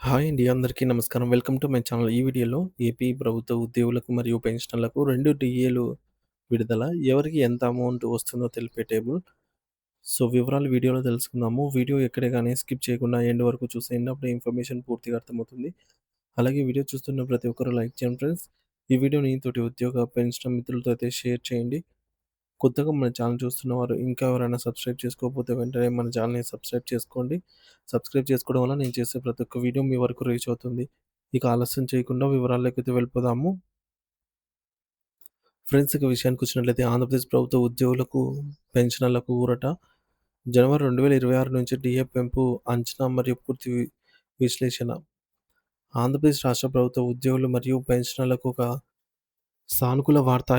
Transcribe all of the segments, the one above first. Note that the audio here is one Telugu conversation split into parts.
హాయ్ అండి. అందరికీ నమస్కారం. Welcome to my channel. ఈ వీడియోలో ఏపీ ప్రభుత్వ ఉద్యోగులకు మరియు పెన్షనర్లకు 2 డీఏలు విడుదల. ఎవరికి ఎంత అమౌంట్ వస్తుందో తెలిపే టేబుల్. సో, వివరాలు వీడియోలో తెలుసుకుందాము. వీడియో ఎక్కడే గాని స్కిప్ చేయకుండా ఎండ్ వరకు చూసేయండి. అప్పుడే ఇన్ఫర్మేషన్ పూర్తిగా అర్థమవుతుంది. అలాగే వీడియో చూస్తున్న ప్రతి ఒక్కరు లైక్ చేయండి ఫ్రెండ్స్. ఈ వీడియోని తోటి ఉద్యోగ, పెన్షనర్ మిత్రులతో అయితే షేర్ చేయండి. కొత్తగా మన ఛానల్ చూస్తున్నవారు ఇంకా ఎవరైనా సబ్స్క్రైబ్ చేసుకోకపోతే వెంటనే మన ఛానల్‌ని సబ్స్క్రైబ్ చేసుకోండి. సబ్స్క్రైబ్ చేసుకోవడం వల్ల నేను చేసే ప్రతి ఒక్క వీడియో మీ వరకు రీచ్ అవుతుంది. ఇక ఆలస్యం చేయకుండా వివరాల్లోకైతే వెళ్ళిపోదాము. ఫ్రెండ్స్ ఇక విషయానికొచ్చినట్లయితే ఆంధ్రప్రదేశ్ ప్రభుత్వ ఉద్యోగులకు, పెన్షనర్లకు ఊరట. జనవరి 2026 నుంచి డీఏ పెంపు అంచనా మరియు పూర్తి విశ్లేషణ. ఆంధ్రప్రదేశ్ రాష్ట్ర ప్రభుత్వ ఉద్యోగులు మరియు పెన్షనర్లకు ఒక సానుకూల వార్త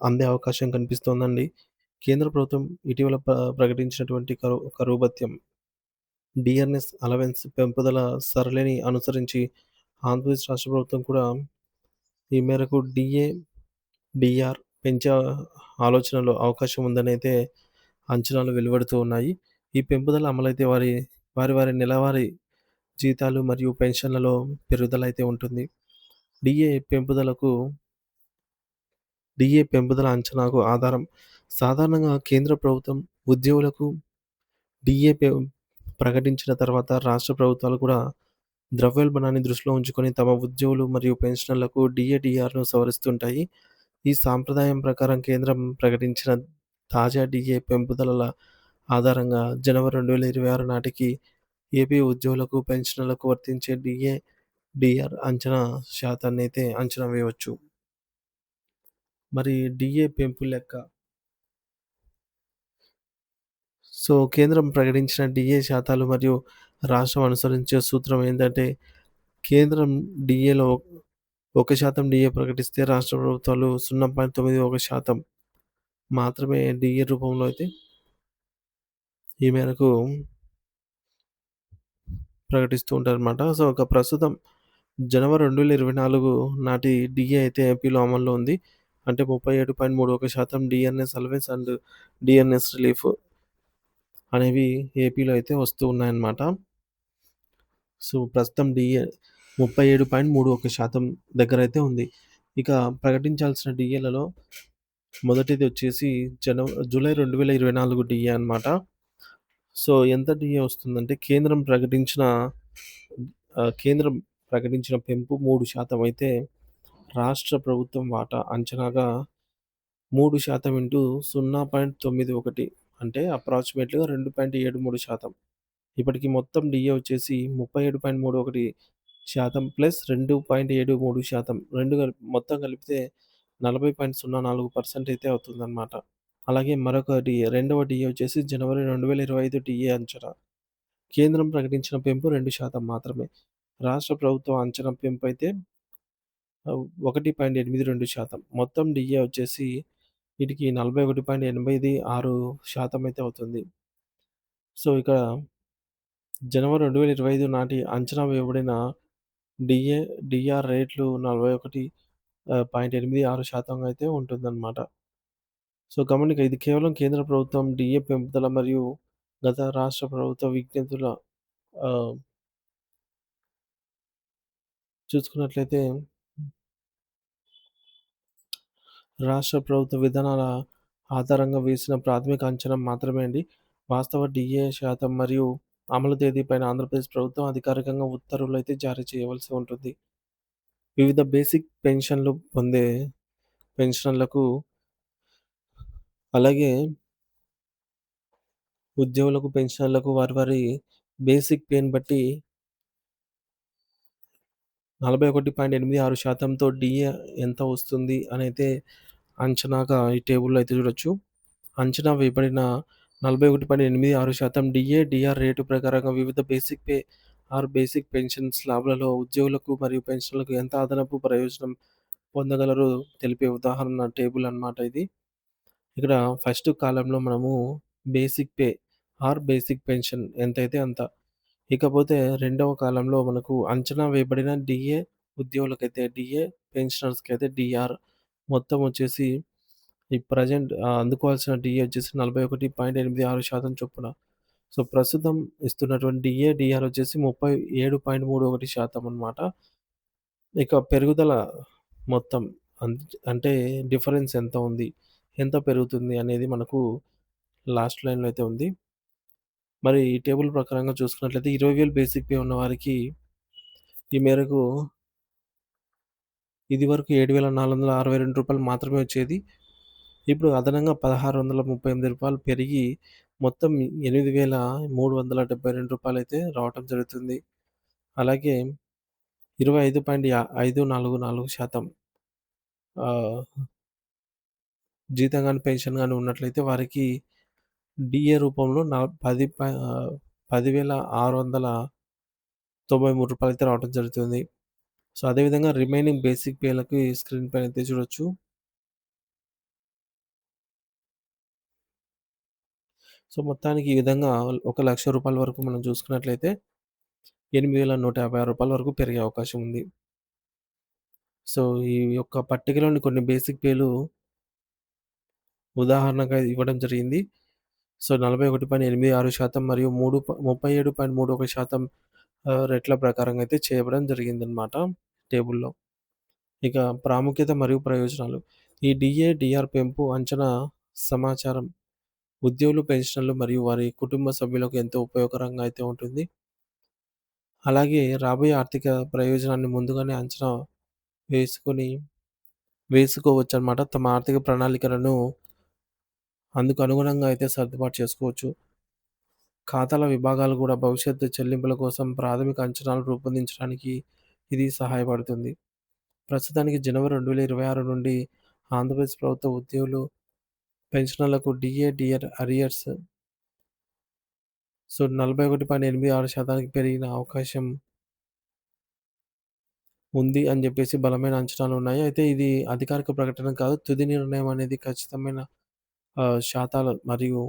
అందే అవకాశం కనిపిస్తోందండి. కేంద్ర ప్రభుత్వం ఇటీవల ప్రకటించినటువంటి కరువు భత్యం డిఆర్‌ఎస్ అలవెన్స్ పెంపుదల సరళిని అనుసరించి ఆంధ్రప్రదేశ్ రాష్ట్ర ప్రభుత్వం కూడా ఈ మేరకు డీఏ, డీఆర్ పెంచే ఆలోచనలో అవకాశం ఉందనైతే అంచనాలు వెలువడుతూ ఉన్నాయి. ఈ పెంపుదల అమలైతే వారి నెలవారీ జీతాలు మరియు పెన్షన్‌లలో పెరుగుదల అయితే ఉంటుంది. డీఏ పెంపుదలకు డీఏ పెంపుదల అంచనాకు ఆధారం సాధారణంగా కేంద్ర ప్రభుత్వం ఉద్యోగులకు డీఏ ప్రకటించిన తర్వాత రాష్ట్ర ప్రభుత్వాలు కూడా ద్రవ్యోల్బణాన్ని దృష్టిలో ఉంచుకొని తమ ఉద్యోగులు మరియు పెన్షనర్లకు డీఏ, డీఆర్‌ను సవరిస్తుంటాయి. ఈ సాంప్రదాయం ప్రకారం కేంద్రం ప్రకటించిన తాజా డీఏ పెంపుదలల ఆధారంగా జనవరి 2026 నాటికి ఏపీ ఉద్యోగులకు, పెన్షనర్లకు వర్తించే డీఏ, డీఆర్ అంచనా శాతాన్నయితే అంచనా వేయవచ్చు. మరి డీఏ పెంపు లెక్క. సో, కేంద్రం ప్రకటించిన డీఏ శాతాలు మరియు రాష్ట్రం అనుసరించే సూత్రం ఏందంటే, కేంద్రం డీఏలో 1% డీఏ ప్రకటిస్తే రాష్ట్ర ప్రభుత్వాలు 0.91% మాత్రమే డీఏ రూపంలో అయితే ఈ మేరకు ప్రకటిస్తూ ఉంటారనమాట. సో, ప్రస్తుతం జనవరి 2024 నాటి డీఏ అయితే ఏపీలో అమల్లో ఉంది. అంటే 37.31% DNS allowance and DNS relief అనేవి ఏపీలో అయితే వస్తూ ఉన్నాయన్నమాట. సో, ప్రస్తుతం డీఏ 37.31% దగ్గరైతే ఉంది. ఇక ప్రకటించాల్సిన డీఏలలో మొదటిది వచ్చేసి జూలై 2024 డీఏ అనమాట. సో, ఎంత డీఏ వస్తుందంటే కేంద్రం ప్రకటించిన పెంపు 3% అయితే రాష్ట్ర ప్రభుత్వం వాటా అంచనాగా 3% ఇంటూ 0.91 అంటే అప్రాక్సిమేట్‌లీగా 2.73%. ఇప్పటికి మొత్తం డీఏ వచ్చేసి 37.31% ప్లస్ 2.73% మొత్తం కలిపితే 40.04% అయితే అవుతుందన్నమాట. అలాగే రెండవ డీఏ వచ్చేసి జనవరి 2025 డీఏ అంచనా. కేంద్రం ప్రకటించిన పెంపు 2% మాత్రమే. రాష్ట్ర ప్రభుత్వం అంచనా పెంపైతే 1.82% మొత్తం డీఏ వచ్చేసి వీటికి 41.86% అయితే అవుతుంది. సో, ఇక జనవరి 2025 నాటి అంచనా వేయబడిన డీఏ, డీఆర్ రేట్లు 41.86% అయితే ఉంటుందన్నమాట. సో, గమనిక ఇది కేవలం కేంద్ర ప్రభుత్వం డీఏ పెంపుదల మరియు గత రాష్ట్ర ప్రభుత్వ విజ్ఞప్తుల ఆహ్, చూసుకున్నట్లయితే రాష్ట్ర ప్రభుత్వ విధానాల ఆధారంగా వేసిన ప్రాథమిక అంచనా మాత్రమే అండి. వాస్తవ డీఏ శాతం మరియు అమలు తేదీపైన ఆంధ్రప్రదేశ్ ప్రభుత్వం అధికారికంగా ఉత్తర్వులైతే జారీ చేయవలసి ఉంటుంది. వివిధ బేసిక్ పెన్షన్‌లు పొందే పెన్షనర్లకు, అలాగే ఉద్యోగులకు, పెన్షనర్లకు వారి బేసిక్ పేని బట్టి 41.86%తో డీఏ ఎంత వస్తుంది అనైతే అంచనాగా ఈ టేబుల్‌లో అయితే చూడొచ్చు. అంచనా వేయబడిన 41.86% డీఏ, డీఆర్ రేటు ప్రకారంగా వివిధ బేసిక్ పెన్షన్ స్లాబ్‌లలో ఉద్యోగులకు మరియు పెన్షనర్లకు ఎంత అదనపు ప్రయోజనం పొందగలరో తెలిపే ఉదాహరణ టేబుల్ అన్నమాట ఇది. ఇక్కడ ఫస్ట్ కాలమ్‌లో మనము బేసిక్ పే బేసిక్ పెన్షన్ ఎంతైతే అంత. ఇకపోతే రెండవ కాలమ్‌లో మనకు అంచనా వేయబడిన డీఏ ఉద్యోగులకైతే డీఏ, పెన్షనర్స్‌కైతే డీఆర్ మొత్తం వచ్చేసి ఈ ప్రెజెంట్ అందుకోవాల్సిన డీఏ వచ్చేసి 41.86% చొప్పున. సో, ప్రస్తుతం ఇస్తున్నటువంటి డిఏ, డీఆర్ వచ్చేసి 37.31% అనమాట. ఇక పెరుగుదల మొత్తం అంటే డిఫరెన్స్ ఎంత ఉంది? ఎంత పెరుగుతుంది అనేది మనకు లాస్ట్ లైన్‌లో అయితే ఉంది. మరి ఈ టేబుల్ ప్రకారంగా చూసుకున్నట్లయితే 20,000 బేసిక్ పే ఉన్న వారికి ఈ మేరకు ఇదివరకు రూ. 7,462 మాత్రమే వచ్చేది. ఇప్పుడు అదనంగా రూ. 1,638 పెరిగి మొత్తం రూ. 8,372 అయితే రావటం జరుగుతుంది. అలాగే 25.54% ఆహ్, జీతం గాని, పెన్షన్ గాని ఉన్నట్లయితే వారికి డీఏ రూపంలో 10,693 అయితే రావడం జరుగుతుంది. సో, అదేవిధంగా రిమైనింగ్ బేసిక్ పేలకి స్క్రీన్ పైన అయితే చూడొచ్చు. సో, మొత్తానికి ఈ విధంగా ఒక రూ. 1,00,000 వరకు మనం చూసుకున్నట్లయితే రూ. 8,156 వరకు పెరిగే అవకాశం ఉంది. సో, ఈ యొక్క పట్టికలోని కొన్ని బేసిక్ పేలు ఉదాహరణగా ఇవ్వడం జరిగింది. సో, 41.86% మరియు 37.31% రెట్ల ప్రకారంగా అయితే చేయబడడం జరిగిందనమాట టేబుల్‌లో. ఇక ప్రాముఖ్యత మరియు ప్రయోజనాలు. ఈ డీఏ, డీఆర్ పెంపు అంచనా సమాచారం ఉద్యోగులు, పెన్షనర్లు మరియు వారి కుటుంబ సభ్యులకు ఎంతో ఉపయోగకరంగా అయితే ఉంటుంది. అలాగే రాబోయే ఆర్థిక ప్రయోజనాన్ని ముందుగానే అంచనా వేసుకొని వేసుకోవచ్చనమాట. తమ ఆర్థిక ప్రణాళికలను అందుకు అనుగుణంగా అయితే సర్దుబాటు చేసుకోవచ్చు. ఖాతాల విభాగాలు గూడా భవిష్యత్తు చెల్లింపుల కోసం ప్రాథమిక అంచనాలు రూపొందించడానికి ఇది సహాయపడుతుంది. ప్రస్తుతానికి జనవరి 2026 నుండి ఆంధ్రప్రదేశ్ ప్రభుత్వ ఉద్యోగులు, పెన్షనర్లకు డీఏ, డీఆర్ అరియర్స్ సో, 41.86% పెరిగిన అవకాశం ఉంది అని జెప్పేసి బలమైన అంచనాలున్నాయి. అయితే ఇది అధికారిక ప్రకటన కాదు. తుది నిర్ణయం అనేది ఖచ్చితమైన శాతాలు మరియు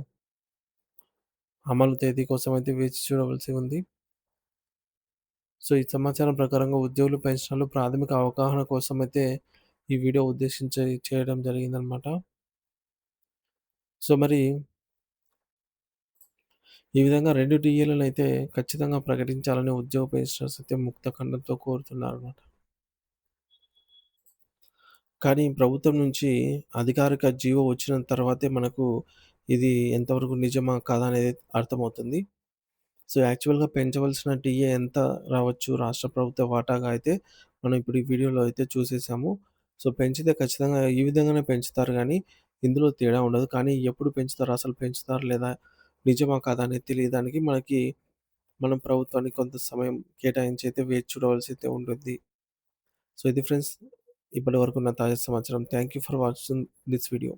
అమలు తేదీ కోసం అయితే వేచి చూడవలసి ఉంది. సో, ఈ సమాచారం ప్రకారంగా ఉద్యోగులు, పెన్షనర్లు ప్రాథమిక అవగాహన కోసమైతే ఈ వీడియో ఉద్దేశించి చేయడం జరిగిందనమాట. సో, మరి ఈ విధంగా 2 టీఏలనైతే ఖచ్చితంగా ప్రకటించాలని ఉద్యోగ పెన్షనర్స్ అయితే ముక్త ఖండంతో కోరుతున్నారనమాట. కానీ ప్రభుత్వం నుంచి అధికారిక జీవో వచ్చిన తర్వాతే మనకు ఇది ఎంతవరకు నిజమా? కాదా? అనేది అర్థమవుతుంది. సో, యాక్చువల్‌గా పెంచవలసిన టీఏ ఎంత రావచ్చు రాష్ట్ర ప్రభుత్వ వాటాగా అయితే మనం ఇప్పుడు ఈ వీడియోలో అయితే చూసేసాము. సో, పెంచితే ఖచ్చితంగా ఈ విధంగానే పెంచుతారు గానీ, ఇందులో తేడా ఉండదు. కానీ ఎప్పుడు పెంచుతారు? అసలు పెంచుతారా లేదా? నిజమా? కాదా? అనేది తెలియడానికి మనం ప్రభుత్వానికి కొంత సమయం కేటాయించి అయితే వేచి చూడవలసి అయితే ఉంటుంది. సో, ఇది ఫ్రెండ్స్ ఇప్పటివరకు ఉన్న తాజా సమాచారం. Thank you for watching this video.